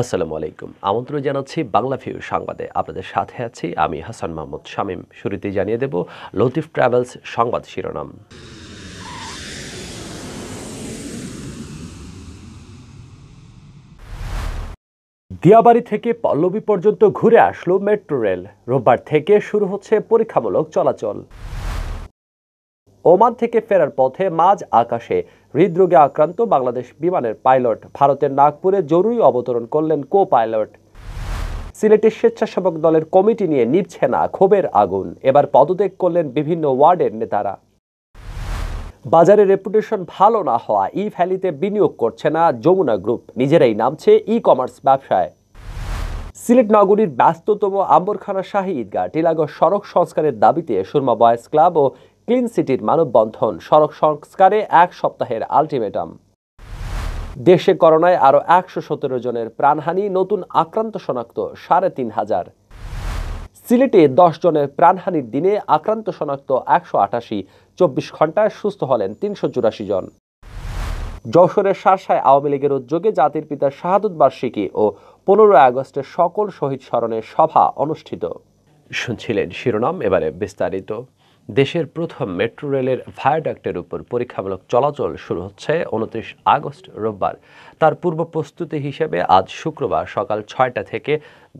আসসালামু আলাইকুম। আমন্ত্রণ জানাচ্ছি বাংলাভিউ সংবাদে। আপনাদের সাথে আছি আমি হাসান মাহমুদ শামীম। শুরুতেই জানিয়ে দেব লতিফ ট্রাভেলস সংবাদ শিরোনাম। দিয়াবাড়ি থেকে পল্লবী পর্যন্ত ঘুরে আসলো মেট্রো রেল। রোববার থেকে শুরু হচ্ছে পরীক্ষামূলক চলাচল। ওমান থেকে ফেরার পথে মাঝ আকাশে হৃদরোগে আক্রান্ত বাংলাদেশ বিমানের পাইলট। ভারতের নাগপুরে জরুরি অবতরণ করলেন কো পাইলট। সিলেটের স্বেচ্ছাসেবক দলের কমিটি নিয়ে নিভছে না ক্ষোভের আগুন। এবার পদত্যাগ করলেন বিভিন্ন ওয়ার্ডের নেতারা। বাজারে রেপুটেশন ভালো না হওয়া ই ভ্যালিতে বিনিয়োগ করছে না যমুনা গ্রুপ, নিজেরাই নামছে ই কমার্স ব্যবসায়। সিলেট নগরীর ব্যস্ততম আম্বরখানা শাহী ঈদগাহ টিলাগড় সড়ক সংস্কারের দাবিতে সুরমা বয়েজ ক্লাব ও ক্লিন সিটির মানববন্ধন। সড়ক সংস্কারে 1 সপ্তাহের আলটিমেটাম। দেশে করোনায় আরও 117 জনের প্রাণহানি, নতুন আক্রান্ত শনাক্ত 3500। সিলেটে 10 জনের প্রাণহানির দিনে আক্রান্ত শনাক্ত 188, 24 ঘন্টায় সুস্থ হলেন 384 জন। যশোরের শার্শায় আওয়ামী লীগের উদ্যোগে জাতির পিতার শাহাদত বার্ষিকী ও 15 আগস্টের সকল শহীদ স্মরণে সভা অনুষ্ঠিত। শুনছিলেন শিরোনাম, এবারে বিস্তারিত। দেশের প্রথম মেট্রো রেলের ভায়াডাক্টের উপর পরীক্ষামূলক চলাচল শুরু হচ্ছে 29 আগস্ট রোববার। তার পূর্ব প্রস্তুতি হিসেবে আজ শুক্রবার সকাল 6টা থেকে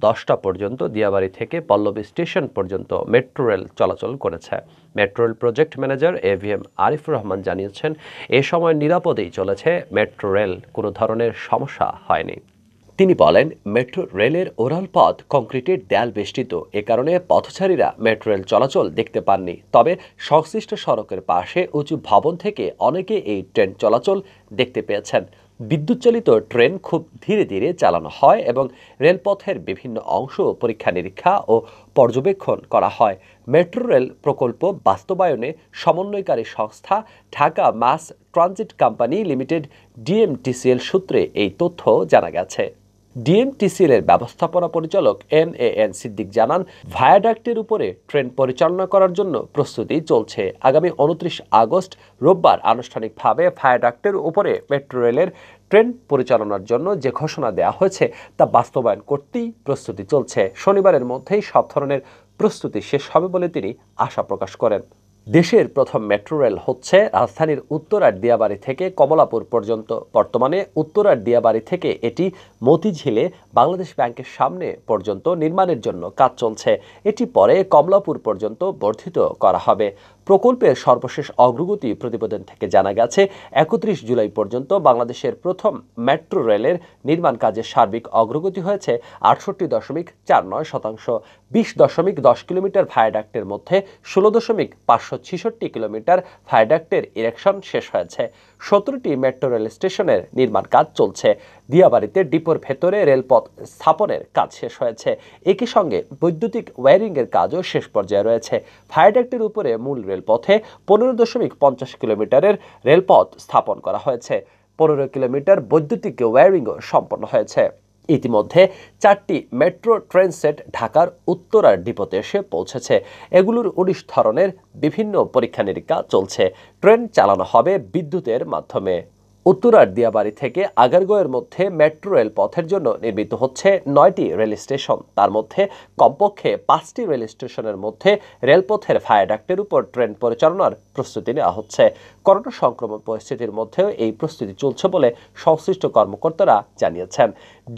10টা পর্যন্ত দিয়াবাড়ি থেকে পল্লবী স্টেশন পর্যন্ত মেট্রো রেল চলাচল করেছে। Metro rail project manager AVM Arifur Rahman জানিয়েছেন, এ সময় নিরাপদেই চলেছে মেট্রো রেল, কোনো ধরনের সমস্যা হয়নি। তিনি বলেন, মেট্রো রেলের ওরাল পথ কংক্রিটের দেয়াল বেষ্টিত, এ কারণে পথচারীরা মেট্রো রেল চলাচল দেখতে পাননি। তবে সংশ্লিষ্ট সড়কের পাশে উঁচু ভবন থেকে অনেকে এই ট্রেন চলাচল দেখতে পেয়েছেন। বিদ্যুৎচালিত ট্রেন খুব ধীরে ধীরে চালানো হয় এবং রেলপথের বিভিন্ন অংশ পরীক্ষা নিরীক্ষা ও পর্যবেক্ষণ করা হয়। মেট্রো রেল প্রকল্প বাস্তবায়নে সমন্বয়কারী সংস্থা Dhaka mass transit company limited DMTCL সূত্রে এই তথ্য জানা গেছে। DMTCL এর ব্যবস্থাপনা পরিচালক MAN সিদ্দিক জানান, ভায়াডাক্টের উপরে ট্রেন পরিচালনা করার জন্য প্রস্তুতি চলছে। আগামী 29 আগস্ট রোববার আনুষ্ঠানিকভাবে ভায়াডাক্টের উপরে মেট্রো রেলের ট্রেন পরিচালনার জন্য যে ঘোষণা দেওয়া হয়েছে তা বাস্তবায়ন করতেই প্রস্তুতি চলছে। শনিবারের মধ্যেই সব ধরনের প্রস্তুতি শেষ হবে বলে তিনি আশা প্রকাশ করেন। দেশের প্রথম মেট্রো রেল হচ্ছে রাজধানীর উত্তরার দিয়াবাড়ি থেকে কমলাপুর পর্যন্ত। বর্তমানে উত্তরার দিয়াবাড়ি থেকে এটি মতিঝিলে বাংলাদেশ ব্যাংকের সামনে পর্যন্ত নির্মাণের জন্য কাজ চলছে। এটি পরে কমলাপুর পর্যন্ত বর্ধিত করা হবে। প্রকল্পের সর্বশেষ অগ্রগতি প্রতিবেদন থেকে জানা গেছে, 31 জুলাই পর্যন্ত বাংলাদেশের প্রথম মেট্রো রেলের নির্মাণ কাজের সার্বিক অগ্রগতি হয়েছে 68.49%। 20.10 কিলোমিটার ভায়াডাক্টের মধ্যে 16.566 কিলোমিটার ভায়াডাক্টের ইরেকশন শেষ হয়েছে। 17টি মেট্রো রেল স্টেশনের নির্মাণ কাজ চলছে। দিয়াবাড়িতে ডিপোর ভেতরে রেলপথ স্থাপনের কাজ শেষ হয়েছে। একই সঙ্গে বৈদ্যুতিক ওয়্যারিংয়ের কাজও শেষ পর্যায়ে রয়েছে। ভায়াডাক্টের উপরে মূল রেলপথে 15.50 কিলোমিটারের রেলপথ স্থাপন করা হয়েছে। 15 কিলোমিটার বৈদ্যুতিক ওয়্যারিংও সম্পন্ন হয়েছে। ইতিমধ্যে 4টি মেট্রো ট্রেন সেট ঢাকার উত্তরার ডিপোতে এসে পৌঁছেছে। এগুলোর 19 ধরনের বিভিন্ন পরীক্ষা নিরীক্ষা চলছে। ট্রেন চালানো হবে বিদ্যুতের মাধ্যমে। উত্তরার দিয়াবাড়ি থেকে আগারগাঁওয়ের মধ্যে মেট্রো রেল পথের জন্য নির্মিত হচ্ছে 9টি রেল স্টেশন। তার মধ্যে কমপক্ষে 5টি রেল স্টেশনের মধ্যে রেলপথের ভায়াডাক্টের উপর ট্রেন পরিচালনার প্রস্তুতি নেওয়া হচ্ছে। করোনা সংক্রমণ পরিস্থিতির মধ্যেও এই প্রস্তুতি চলছে বলে সংশ্লিষ্ট কর্মকর্তারা জানিয়েছেন।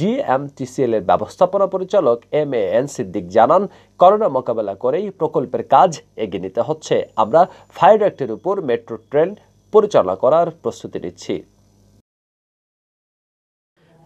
DMTCL এর ব্যবস্থাপনা পরিচালক MAN সিদ্দিক জানান, করোনা মোকাবেলা করেই প্রকল্পের কাজ এগিয়ে নিতে হচ্ছে। আমরা ভায়াডাক্টের উপর মেট্রো ট্রেন পরিচালনা করার প্রস্তুতি নিচ্ছি।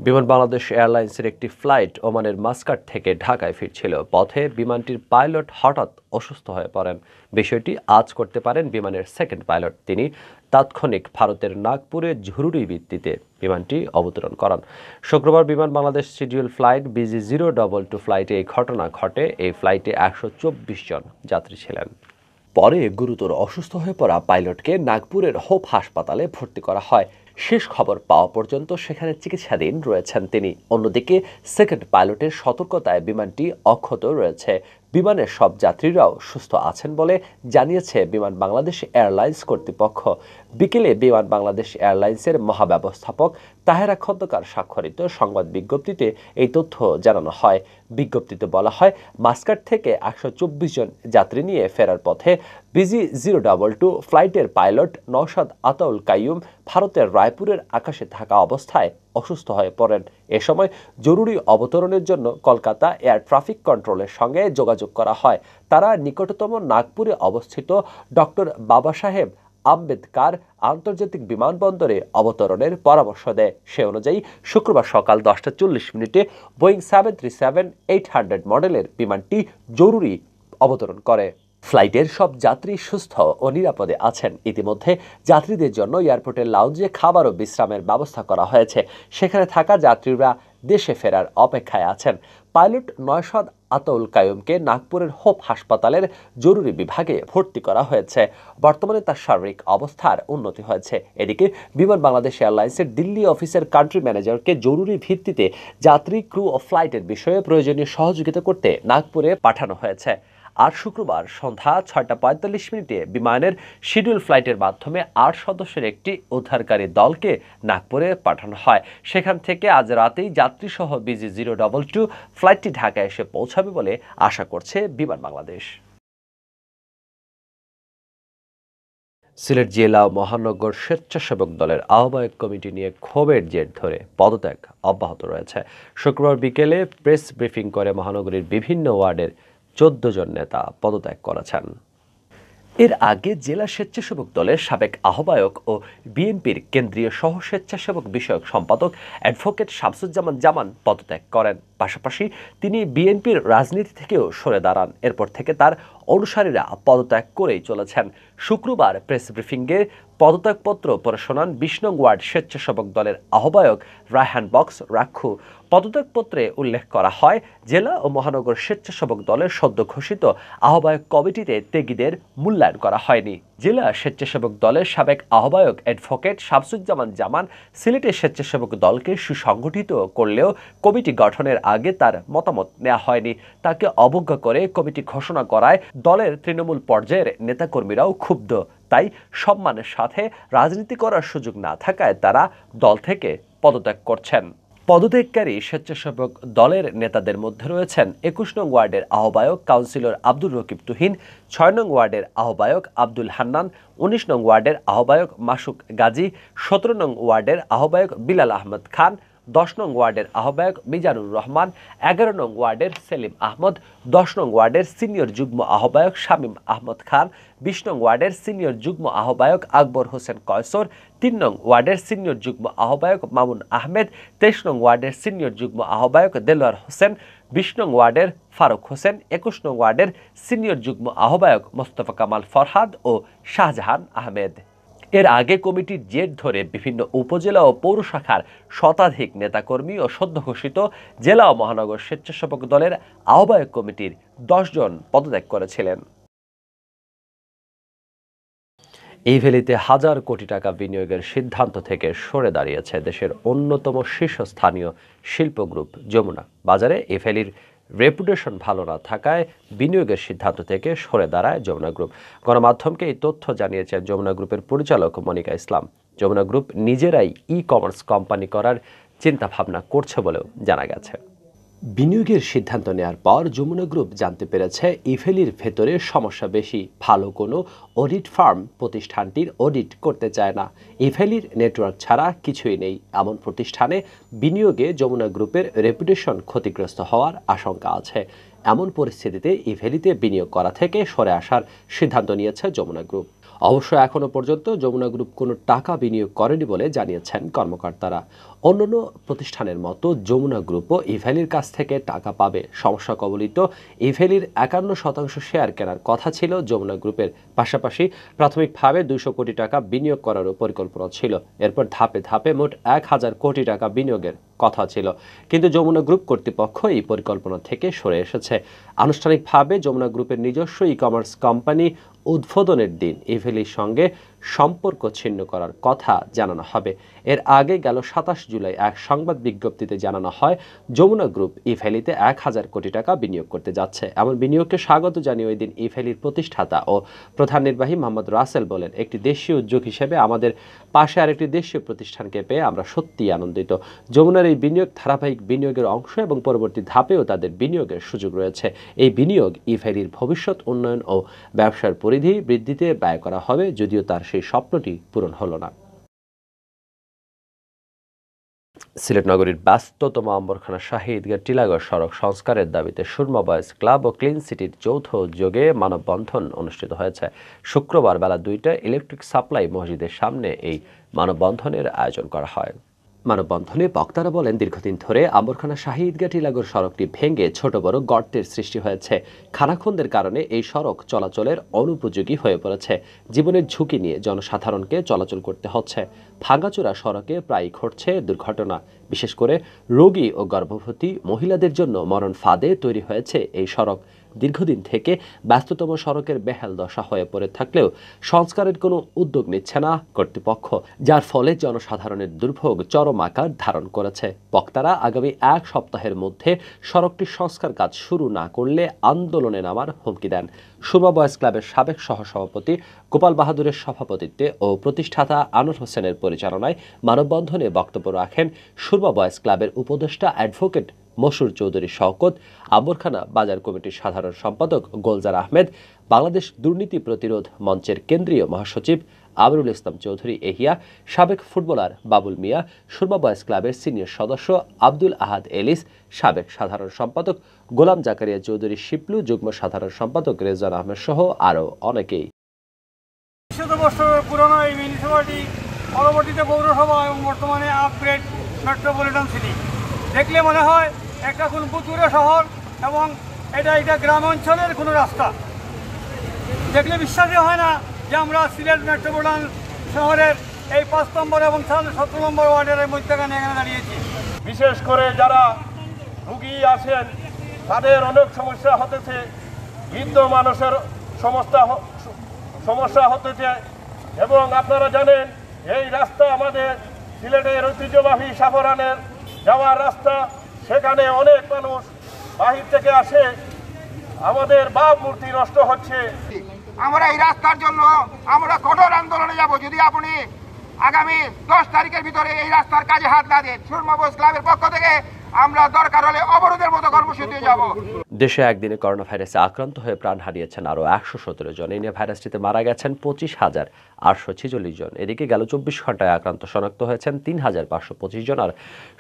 বিমান বাংলাদেশ এয়ারলাইন্সের একটি ফ্লাইট ওমানের মাস্কাট থেকে ঢাকায় ফিরছিল। পথে বিমানটির পাইলট হঠাৎ অসুস্থ হয়ে পড়েন। বিষয়টি আজ করতে পারেন বিমানের সেকেন্ড পাইলট। তিনি তাৎক্ষণিক ভারতের নাগপুরে জরুরি ভিত্তিতে বিমানটি অবতরণ করান। শুক্রবার বিমান বাংলাদেশ শিডিউল ফ্লাইট BG022 ফ্লাইটে এই ঘটনা ঘটে। এই ফ্লাইটে 124 জন যাত্রী ছিলেন। পরে গুরুতর অসুস্থ হয়ে পড়া পাইলটকে নাগপুরের হোপ হাসপাতালে ভর্তি করা হয়। শেষ খবর পাওয়া পর্যন্ত সেখানে চিকিৎসাধীন রয়েছেন তিনি। অন্যদিকে সেকেন্ড পাইলটের সতর্কতায় বিমানটি অক্ষত রয়েছে। বিমানের সব যাত্রীরাও সুস্থ আছেন বলে জানিয়েছে বিমান বাংলাদেশ এয়ারলাইন্স কর্তৃপক্ষ। বিকেলে বিমান বাংলাদেশ এয়ারলাইন্সের মহাব্যবস্থাপক তাহেরা খন্দকার স্বাক্ষরিত সংবাদ বিজ্ঞপ্তিতে এই তথ্য জানানো হয়। বিজ্ঞপ্তিতে বলা হয়, মাস্কাট থেকে 124 জন যাত্রী নিয়ে ফেরার পথে BG-022 ফ্লাইটের পাইলট নওশাদ আতাউল কাইয়ুম ভারতের রায়পুরের আকাশে থাকা অবস্থায় অসুস্থ হয়ে পড়েন। এ সময় জরুরি অবতরণের জন্য কলকাতা এয়ার ট্রাফিক কন্ট্রোলের সঙ্গে যোগাযোগ করা হয়। তারা নিকটতম নাগপুরে অবস্থিত ডক্টর বাবা সাহেব আম্বেদকার আন্তর্জাতিক বিমানবন্দরে অবতরণের পরামর্শ দেয়। সে অনুযায়ী শুক্রবার সকাল 10:40 বোয়িং 737-800 মডেলের বিমানটি জরুরি অবতরণ করে। ফ্লাইটের সব যাত্রী সুস্থ ও নিরাপদে আছেন। ইতিমধ্যে যাত্রীদের জন্য এয়ারপোর্টের লাউঞ্জে খাবার ও বিশ্রামের ব্যবস্থা করা হয়েছে। সেখানে থাকা যাত্রীরা দেশে ফেরার অপেক্ষায় আছেন। পাইলট নওশাদ আতাউল কাইয়ুমকে নাগপুরের হোপ হাসপাতালের জরুরি বিভাগে ভর্তি করা হয়েছে। বর্তমানে তার শারীরিক অবস্থার উন্নতি হয়েছে। এদিকে বিমান বাংলাদেশ এয়ারলাইন্সের দিল্লি অফিসের কান্ট্রি ম্যানেজারকে জরুরি ভিত্তিতে যাত্রী, ক্রু ও ফ্লাইটের বিষয়ে প্রয়োজনীয় সহযোগিতা করতে নাগপুরে পাঠানো হয়েছে। আর শুক্রবার সন্ধ্যা 6:45 বিমানের শিডিউল ফ্লাইটের মাধ্যমে 8 সদস্যের একটি উদ্ধারকারী দলকে নাগপুরে পাঠানো হয়। সেখান থেকে আজ রাতেই যাত্রীসহ BG-022 ফ্লাইটটি ঢাকায় এসে পৌঁছাবে বলে আশা করছে বিমান বাংলাদেশ। সিলেট জেলা ও মহানগর স্বেচ্ছাসেবক দলের আহ্বায়ক কমিটি নিয়ে ক্ষোভের জের ধরে পদত্যাগ অব্যাহত রয়েছে। শুক্রবার বিকেলে প্রেস ব্রিফিং করে মহানগরীর বিভিন্ন ওয়ার্ডের 14 জন নেতা পদত্যাগ করেছেন। এর আগে জেলা স্বেচ্ছাসেবক দলের সাবেক আহ্বায়ক ও বিএনপির কেন্দ্রীয় সহ স্বেচ্ছাসেবক বিষয়ক সম্পাদক অ্যাডভোকেট শামসুজ্জামান জামান পদত্যাগ করেন। পাশাপাশি তিনি বিএনপির রাজনীতি থেকেও সরে দাঁড়ান। এরপর থেকে তার অনুসারীরা পদত্যাগ করেই চলেছেন। শুক্রবার প্রেস ব্রিফিংয়ে পদত্যাগপত্র পড়ে শোনান 20 নং ওয়ার্ড স্বেচ্ছাসেবক দলের আহ্বায়ক রায়হান বক্স রাক্ষু। পদত্যাগপত্রে উল্লেখ করা হয়, জেলা ও মহানগর স্বেচ্ছাসেবক দলের সদ্য ঘোষিত আহ্বায়ক কমিটিতে ত্যাগীদের মূল্যায়ন করা হয়নি। জেলা স্বেচ্ছাসেবক দলের সাবেক আহ্বায়ক অ্যাডভোকেট শামসুজ্জামান জামান সিলেটের স্বেচ্ছাসেবক দলকে সুসংগঠিত করলেও কমিটি গঠনের আগে তার মতামত নেওয়া হয়নি। তাকে অবজ্ঞা করে কমিটি ঘোষণা করায় দলের তৃণমূল পর্যায়ের নেতাকর্মীরাও ক্ষুব্ধ। তাই সম্মানের সাথে রাজনীতি করার সুযোগ না থাকায় তারা দল থেকে পদত্যাগ করছেন। পদত্যাগকারী স্বেচ্ছাসেবক দলের নেতাদের মধ্যে রয়েছেন 21 নং ওয়ার্ডের আহ্বায়ক কাউন্সিলর আব্দুর রকিব তুহিন, 6 নং ওয়ার্ডের আহ্বায়ক আব্দুল হান্নান, 19 নং ওয়ার্ডের আহ্বায়ক মাসুক গাজী, 17 নং ওয়ার্ডের আহ্বায়ক বিলাল আহমদ খান, 10 নং ওয়ার্ডের আহ্বায়ক মিজানুর রহমান, 11 নং ওয়ার্ডের সেলিম আহমদ, 10 নং ওয়ার্ডের সিনিয়র যুগ্ম আহ্বায়ক শামীম আহমদ খান, 20 নং ওয়ার্ডের সিনিয়র যুগ্ম আহ্বায়ক আকবর হোসেন কয়সর, 3 নং ওয়ার্ডের সিনিয়র যুগ্ম আহ্বায়ক মামুন আহমেদ, 23 নং ওয়ার্ডের সিনিয়র যুগ্ম আহ্বায়ক দেলোয়ার হোসেন, 20 নং ওয়ার্ডের ফারুক হোসেন, 21 নং ওয়ার্ডের সিনিয়র যুগ্ম আহ্বায়ক মোস্তফা কামাল ফরহাদ ও শাহজাহান আহমেদ। এর আগে কমিটির জের ধরে বিভিন্ন উপজেলা ও পৌর শাখার শতাধিক নেতাকর্মী ও সদ্য ঘোষিত জেলা ও মহানগর স্বেচ্ছাসেবক দলের আহ্বায়ক কমিটির 10 জন পদত্যাগ করেছিলেন। এই ভ্যালিতে হাজার কোটি টাকা বিনিয়োগের সিদ্ধান্ত থেকে সরে দাঁড়িয়েছে দেশের অন্যতম শীর্ষস্থানীয় শিল্প গ্রুপ যমুনা। বাজারে এই ভ্যালির রেপুটেশন ভালো না থাকায় বিনিয়োগের সিদ্ধান্ত থেকে সরে দাঁড়ায় যমুনা গ্রুপ। গণমাধ্যমকে এই তথ্য জানিয়েছেন যমুনা গ্রুপের পরিচালক মনিকা ইসলাম। যমুনা গ্রুপ নিজেরাই ই-কমার্স কোম্পানি করার চিন্তাভাবনা করছে বলেও জানা গেছে। বিনিয়োগের সিদ্ধান্ত নেওয়ার পর যমুনা গ্রুপ জানতে পেরেছে ইভেলির ভেতরে সমস্যা বেশি। ভালো কোনো অডিট ফার্ম প্রতিষ্ঠানটির অডিট করতে চায় না। ইভেলির নেটওয়ার্ক ছাড়া কিছুই নেই। এমন প্রতিষ্ঠানে বিনিয়োগে যমুনা গ্রুপের রেপুটেশন ক্ষতিগ্রস্ত হওয়ার আশঙ্কা আছে। এমন পরিস্থিতিতে ইভেলিতে বিনিয়োগ করা থেকে সরে আসার সিদ্ধান্ত নিয়েছে যমুনা গ্রুপ। অবশ্য এখনও পর্যন্ত যমুনা গ্রুপ কোনো টাকা বিনিয়োগ করেনি বলে জানিয়েছেন কর্মকর্তারা। অন্যান্য প্রতিষ্ঠানের মতো যমুনা গ্রুপও ইভ্যালির কাছ থেকে টাকা পাবে। সমস্যা কবলিত ইভ্যালির 51% শেয়ার কেনার কথা ছিল যমুনা গ্রুপের। পাশাপাশি প্রাথমিকভাবে 200 কোটি টাকা বিনিয়োগ করারও পরিকল্পনা ছিল। এরপর ধাপে ধাপে মোট 1000 কোটি টাকা বিনিয়োগের কথা ছিল, কিন্তু যমুনা গ্রুপ কর্তৃপক্ষ এই পরিকল্পনা থেকে সরে এসেছে। আনুষ্ঠানিকভাবে যমুনা গ্রুপের নিজস্ব ই-কমার্স কোম্পানি উদ্বোধনের দিন ইভেলির সঙ্গে সম্পর্ক ছিন্ন করার কথা জানানো হবে। এর আগে গেল ২৭ জুলাই এক সংবাদ বিজ্ঞপ্তিতে জানানো হয় যমুনা গ্রুপ ইভ্যালিতে ১,০০০ কোটি টাকা বিনিয়োগ করতে যাচ্ছে। এমন বিনিয়োগকে স্বাগত জানিয়ে ওই দিন ইভ্যালির প্রতিষ্ঠাতা ও প্রধান নির্বাহী মোহাম্মদ রাসেল বলেন, একটি দেশীয় উদ্যোগ হিসেবে আমাদের পাশে আরেকটি দেশীয় প্রতিষ্ঠানকে পেয়ে আমরা সত্যিই আনন্দিত। যমুনার এই বিনিয়োগ ধারাবাহিক বিনিয়োগের অংশ এবং পরবর্তী ধাপেও তাদের বিনিয়োগের সুযোগ রয়েছে। এই বিনিয়োগ ইভ্যালির ভবিষ্যৎ উন্নয়ন ও ব্যবসার পরিধি বৃদ্ধিতে ব্যয় করা হবে, যদিও তার সেই স্বপ্নটি পূরণ হলো না। সিলেট নগরীর ব্যস্ততম আম্বরখানা শাহী ঈদগাহ টিলাগড় সড়ক সংস্কারের দাবিতে সুরমা বয়েজ ক্লাব ও ক্লিন সিটির যৌথ উদ্যোগে মানববন্ধন অনুষ্ঠিত হয়েছে। শুক্রবার বেলা ২টায় ইলেকট্রিক সাপ্লাই মসজিদের সামনে এই মানববন্ধনের আয়োজন করা হয়। মানববন্ধনে বক্তারা বলেন, দীর্ঘদিন ধরে আম্বরখানা শাহী ঈদগাহ টিলাগড় সড়কটি ভেঙে ছোট বড় গর্তের সৃষ্টি হয়েছে। খানাখন্দের কারণে এই সড়ক চলাচলের অনুপযোগী হয়ে পড়েছে। জীবনের ঝুঁকি নিয়ে জনসাধারণকে চলাচল করতে হচ্ছে। ভাঙাচোরা সড়কে প্রায়ই ঘটছে দুর্ঘটনা। বিশেষ করে রোগী ও গর্ভবতী মহিলাদের জন্য মরণ ফাঁদে তৈরি হয়েছে এই সড়ক। দীর্ঘদিন থেকে ব্যস্ততম সড়কের বেহাল দশা হয়ে পড়ে থাকলেও সংস্কারের কোনো উদ্যোগ নিচ্ছে না কর্তৃপক্ষ, যার ফলে জনসাধারণের দুর্ভোগ চরম আকার ধারণ করেছে। বক্তারা আগামী ১ সপ্তাহের মধ্যে সড়কটির সংস্কার কাজ শুরু না করলে আন্দোলনে নামার হুমকি দেন। সুরমা বয়েজ ক্লাবের সাবেক সহসভাপতি গোপাল বাহাদুরের সভাপতিত্বে ও প্রতিষ্ঠাতা আনোয়ার হোসেনের পরিচালনায় মানববন্ধনে বক্তব্য রাখেন সুরমা বয়েজ ক্লাবের উপদেষ্টা অ্যাডভোকেট মশুর চৌধুরী শওকত, আম্বরখানা বাজার কমিটির সাধারণ সম্পাদক গোলজার আহমেদ, বাংলাদেশ দুর্নীতি প্রতিরোধ মঞ্চের কেন্দ্রীয় মহাসচিব আমিরুল ইসলাম চৌধুরী এহিয়া, সাবেক ফুটবলার বাবুল মিয়া, সুরমা বয়েজ ক্লাবের সিনিয়র সদস্য আব্দুল আহাদ এলিস, সাবেক সাধারণ সম্পাদক গোলাম জাকারিয়া চৌধুরী শিপলু, যুগ্ম সাধারণ সম্পাদক রেজওয়ান আহমেদ সহ আরও অনেকেই। ১০০ বছরের পুরনো এই মিউনিসিপালিটি পরবর্তীতে পৌরসভা এবং বর্তমানে আপগ্রেড মেট্রোপলিটন সিটি দেখলে মনে হয় একটা কোন পুতুরে শহর এবং এটা গ্রাম অঞ্চলের কোনো রাস্তা দেখলে বিশ্বাসই হয় না যে আমরা সিলেট মেট্রোপলিটন শহরের এই ৫ নম্বর এবং ১৭ নম্বর ওয়ার্ডের মধ্যখানে এখানে দাঁড়িয়েছি। বিশেষ করে যারা রুগী আছেন তাদের অনেক সমস্যা হতেছে, বৃদ্ধ মানুষের সমস্যা হতেছে এবং আপনারা জানেন এই রাস্তা আমাদের সিলেটের ঐতিহ্যবাহী সাফরানের যাওয়ার রাস্তা, সেখানে অনেক মানুষ বাহির থেকে আসে, আমাদের ভাবমূর্তি নষ্ট হচ্ছে। আমরা এই রাস্তার জন্য আমরা কঠোর আন্দোলনে যাব যদি আপনি আগামী ১০ তারিখের ভিতরে এই রাস্তার কাজে হাত না দেন। সুরমা বয়েজ ক্লাবের পক্ষ থেকে আমরা দরকার হলে অবরোধের মতো কর্মসূচিতে যাব। দেশে একদিনে করোনা ভাইরাসে আক্রান্ত হয়ে প্রাণ হারিয়েছেন আরও ১১৭ জন। এই নিয়ে ভাইরাসটিতে মারা গেছেন ২৫,৮৪৬ জন। এদিকে গেল ২৪ ঘন্টায় আক্রান্ত শনাক্ত হয়েছেন ৩,৫২৫ জন আর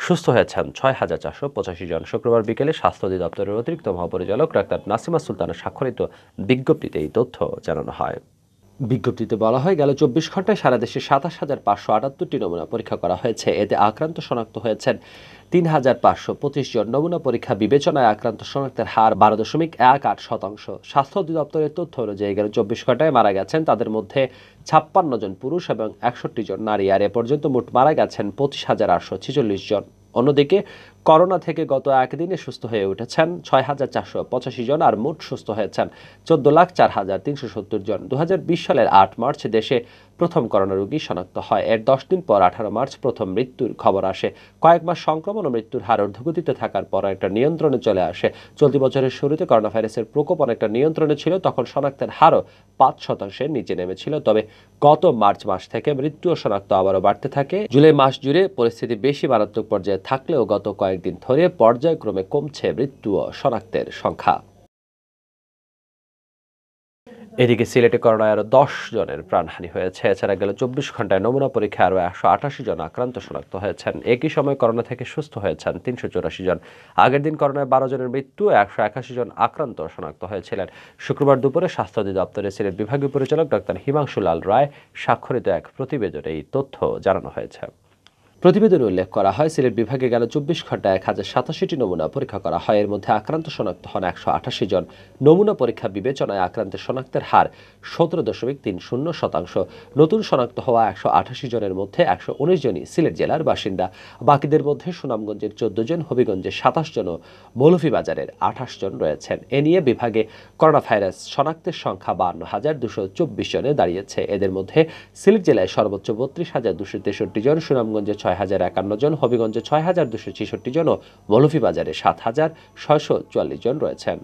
সুস্থ হয়েছেন ৬,৪৮৫ জন। শুক্রবার বিকেলে স্বাস্থ্য অধিদপ্তরের অতিরিক্ত মহাপরিচালক ডাক্তার নাসিমা সুলতানের স্বাক্ষরিত বিজ্ঞপ্তিতে এই তথ্য জানানো হয়। বিজ্ঞপ্তিতে বলা হয়, গেল ২৪ ঘন্টায় সারা দেশে ২৭,৫৭৮টি নমুনা পরীক্ষা করা হয়েছে। এতে আক্রান্ত শনাক্ত হয়েছেন ৩,৫২৫ জন। নমুনা পরীক্ষা বিবেচনায় আক্রান্ত শনাক্তের হার ১২.18%। স্বাস্থ্য অধিদপ্তরের তথ্য অনুযায়ী গেল ২৪ ঘন্টায় মারা গেছেন তাদের মধ্যে ৫৬ জন পুরুষ এবং ৬১ জন নারী। আর এ পর্যন্ত মোট মারা গেছেন ২৫,৮৪৬ জন। অন্যদিকে করোনা থেকে গত একদিনে সুস্থ হয়ে উঠেছেন ৬,৪৮৫ জন আর মোট সুস্থ হয়েছেন ১৪,০৪,৩৭০ জন। ২০২০ সালের ৮ মার্চ দেশে প্রথম করোনা রোগী শনাক্ত হয়। এর ১০ দিন পর ১৮ মার্চ প্রথম মৃত্যুর খবর আসে। কয়েক মাস সংক্রমণ ও মৃত্যুর হার ঊর্ধ্বগতিতে থাকার পর একটা নিয়ন্ত্রণে চলে আসে। চলতি বছরের শুরুতে করোনা ভাইরাসের প্রকোপ অনেকটা নিয়ন্ত্রণে ছিল, তখন শনাক্তের হারও ৫% নিচে নেমেছিল। তবে গত মার্চ মাস থেকে মৃত্যু ও শনাক্ত আবারও বাড়তে থাকে। জুলাই মাস জুড়ে পরিস্থিতি বেশি মারাত্মক পর্যায়ে থাকলেও গত কয়েকদিন ধরে পর্যায়ক্রমে কমছে মৃত্যু ও শনাক্তের সংখ্যা। এদিকে সিলেটে করোনায় আরও ১০ জনের প্রাণহানি হয়েছে। এছাড়া গেল ২৪ ঘন্টায় নমুনা পরীক্ষায় আরও ১৮৮ জন আক্রান্ত শনাক্ত হয়েছেন। একই সময় করোনা থেকে সুস্থ হয়েছেন ৩৮৪ জন। আগের দিন করোনায় ১২ জনের মৃত্যু, ১৮১ জন আক্রান্ত শনাক্ত হয়েছিলেন। শুক্রবার দুপুরে স্বাস্থ্য অধিদপ্তরের সিলেট বিভাগীয় পরিচালক ডক্টর হিমাংশু লাল রায় স্বাক্ষরিত এক প্রতিবেদনে এই তথ্য জানানো হয়েছে। প্রতিবেদনে উল্লেখ করা হয়, সিলেট বিভাগে গেল 24 ঘন্টায় 1087টি নমুনা পরীক্ষা করা হয়। এর মধ্যে আক্রান্ত শনাক্ত হন 188 জন। নমুনা পরীক্ষা বিবেচনায় আক্রান্তের শনাক্তের হার 17.30%। নতুন শনাক্ত হওয়া 188 জনের মধ্যে 119 জনই সিলেট জেলার বাসিন্দা। বাকিদের মধ্যে সুনামগঞ্জের 14 জন, হবিগঞ্জের 27 জন ও মৌলভীবাজারের 28 জন রয়েছেন। এ নিয়ে বিভাগে করোনা ভাইরাস শনাক্তের সংখ্যা 52,224 জনে দাঁড়িয়েছে। এদের মধ্যে সিলেট জেলায় সর্বোচ্চ 32,263 জন, সুনামগঞ্জে 6,051 জন, হবিগঞ্জে 6,266 জন ও মৌলভীবাজারে 7,644 জন রয়েছেন।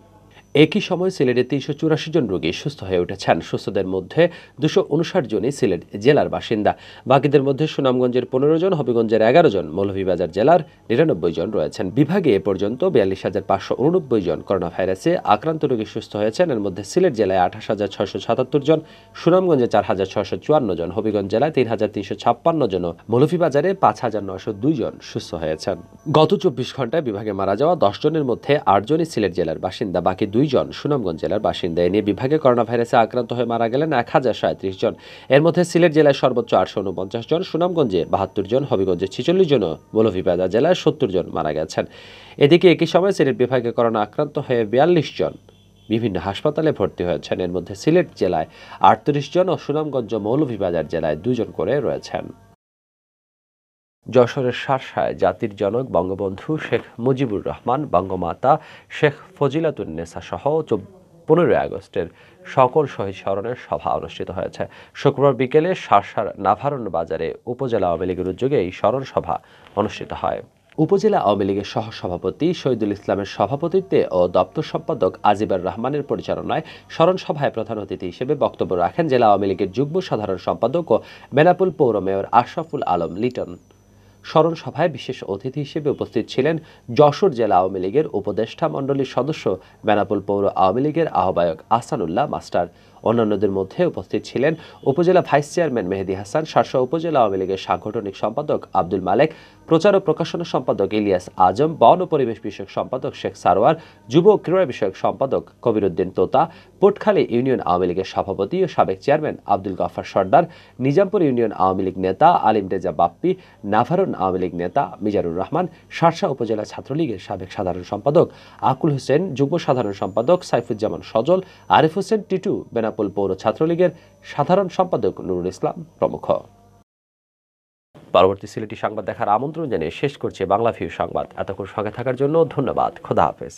একই সময় সিলেটে 384 জন রোগী সুস্থ হয়ে উঠেছেন। সুস্থদের মধ্যে 259 জনই সিলেট জেলার বাসিন্দা। বাকিদের মধ্যে সুনামগঞ্জের 15 জন, হবিগঞ্জের 11 জন, মৌলভীবাজার জেলার 99 জন রয়েছেন। বিভাগে এ পর্যন্ত 42,589 জন করোনা ভাইরাসে আক্রান্ত রোগী সুস্থ হয়েছেন। এর মধ্যে সিলেট জেলায় 28,677 জন, সুনামগঞ্জে 4,654 জন, হবিগঞ্জ জেলায় 3,356 জন ও মৌলভীবাজারে 5,902 জন সুস্থ হয়েছেন। গত 24 ঘন্টায় বিভাগে মারা যাওয়া 10 জনের মধ্যে 8 জনই সিলেট জেলার বাসিন্দা, বাকি 2 জন সুনামগঞ্জ জেলার বাসিন্দা। এ নিয়ে বিভাগে করোনা ভাইরাসে আক্রান্ত হয়ে মারা গেলেন 1037 জন। এর মধ্যে সিলেট জেলায় সর্বোচ্চ 849 জন, সুনামগঞ্জে 72 জন, হবিগঞ্জে 46 জন ও মৌলভীবাজার জেলায় 70 জন মারা গেছেন। এদিকে একই সময় সিলেট বিভাগে করোনা আক্রান্ত হয়ে 42 জন বিভিন্ন হাসপাতালে ভর্তি হয়েছেন। এর মধ্যে সিলেট জেলায় 38 জন ও সুনামগঞ্জ ও মৌলভীবাজার জেলায় 2 জন করে রয়েছেন। যশোরের শার্শায় জাতির জনক বঙ্গবন্ধু শেখ মুজিবুর রহমান, বঙ্গমাতা শেখ ফজিলাতুন্নেসা সহ 15 আগস্টের সকল শহীদ স্মরণের সভা অনুষ্ঠিত হয়েছে। শুক্রবার বিকেলে শার্শার নাভারণ বাজারে উপজেলা আওয়ামী লীগের উদ্যোগে এই স্মরণ সভা অনুষ্ঠিত হয়। উপজেলা আওয়ামী লীগের সহসভাপতি শহীদুল ইসলামের সভাপতিত্বে ও দপ্তর সম্পাদক আজিবার রহমানের পরিচালনায় স্মরণ সভায় প্রধান অতিথি হিসেবে বক্তব্য রাখেন জেলা আওয়ামী লীগের যুগ্ম সাধারণ সম্পাদক ও বেনাপোল পৌর মেয়র আশরাফুল আলম লিটন। স্মরণ সভায় বিশেষ অতিথি হিসেবে উপস্থিত ছিলেন যশোর জেলা আওয়ামী লীগের উপদেষ্টা মণ্ডলীর সদস্য, বেনাপোল পৌর আওয়ামী লীগের আহ্বায়ক আহসানুল্লাহ মাস্টার। অন্যান্যদের মধ্যে উপস্থিত ছিলেন উপজেলা ভাইস চেয়ারম্যান মেহেদী হাসান, শার্শা উপজেলা আওয়ামী লীগের সাংগঠনিক সম্পাদক আব্দুল মালেক, প্রচার ও প্রকাশনা সম্পাদক ইলিয়াস আজম, বন ও পরিবেশ বিষয়ক সম্পাদক শেখ সারোয়ার, যুব ও ক্রীড়া বিষয়ক সম্পাদক কবিরউদ্দিন তোতা, পোটখালী ইউনিয়ন আওয়ামী লীগের সভাপতি ও সাবেক চেয়ারম্যান আব্দুল গফফার সর্দার, নিজামপুর ইউনিয়ন আওয়ামী লীগ নেতা আলিম রেজা বাপ্পি, নাভারণ আওয়ামী লীগ নেতা মিজানুর রহমান, শার্শা উপজেলা ছাত্রলীগের সাবেক সাধারণ সম্পাদক আকুল হোসেন, যুগ্ম সাধারণ সম্পাদক সাইফুজ্জামান সজল, আরিফ হোসেন টিটু, বেনাপোল পৌর ছাত্রলীগের সাধারণ সম্পাদক নুরুল ইসলাম প্রমুখ। পরবর্তী সিলেটি সংবাদ দেখার আমন্ত্রণ জানিয়ে শেষ করছে বাংলা ভিউ সংবাদ। এতক্ষণ সঙ্গে থাকার জন্য ধন্যবাদ। খোদা হাফেজ।